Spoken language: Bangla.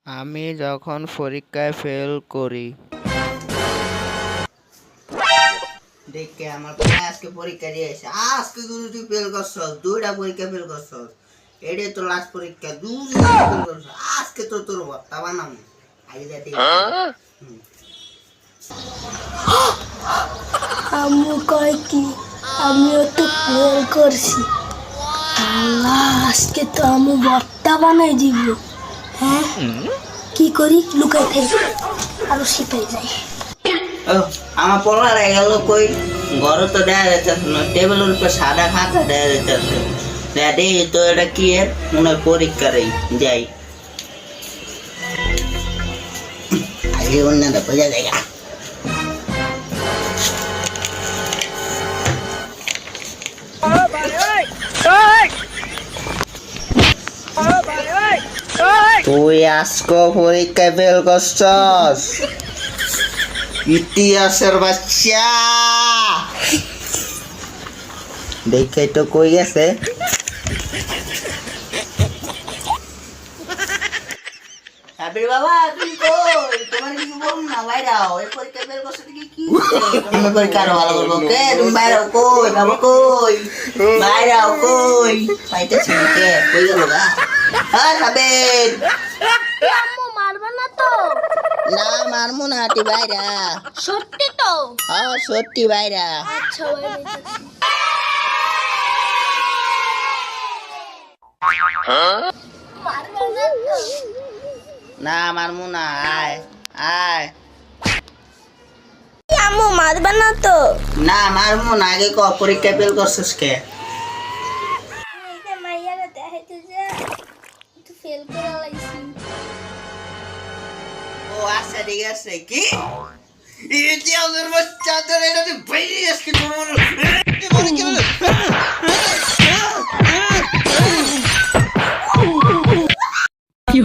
আমি যখন পরীক্ষায় ফেল করি। দেখে আমার প্রায় আজকে পরীক্ষা দিয়ে এসে আজকে কিন্তু তুই ফেল করছ, দুইটা পরীক্ষা ফেল করছ, এটাই তো লাস্ট পরীক্ষা, দুইটা ফেল করছ, আজকে তো তোর ভর্তা বানাবো আগে যা দেখি। আম্মু কয় কি আমিও তো ফেল করছি। আল্লাহ, আজকে তো আম্মু ভর্তা বানাই দিব। হ্যাঁ, কি করি? লুকাই থাকি, আরো শিখাই যাই। ও আমার পড়ার গেল কই, ঘরে তো দেয়া যাইতেছে না, টেবিলের উপর সাদা খাতা দেয়া যাইতেছে। দেখ তো এটা কি এর মনে হয় পরীক্ষারই যাই আগে অন্য বোঝা যায়। তুই আজকে পরীক্ষায় ফেল করছস, ইতিহাসের বাচ্চা। দেখে তো কই গেছে। সাবির বাবা তুমি কই? তোমার কিছু বল না, বাইরাও। এই পরীক্ষা ফেল করছ কি কি? তুমি পরীক্ষা আরো ভালো করবো কে? তুমি বাইরাও কই? বাবা কই? বাইরাও কই? পাইতেছি কে? কই গেল গা? হ্যাঁ সাবির। আম্মু মারবে না তো? না মারমু না, তুই বাইরা। সত্যি তো? হ্যাঁ সত্যি বাইরা। আচ্ছা, বাইরে মারবে না তো? না মারমু না, আয় আয়। আম্মু মারবে না তো? না মারমু না, আগে ক পরীক্ষা ফেল করছিস কে? মাইয়ারা দেখাইতে যে একটু ফেল করে লাইছি। ও আচ্ছা ঠিক আছে। কি ইতিহাসের বাচ্চা তোর এটা তুই বাইরে আজকে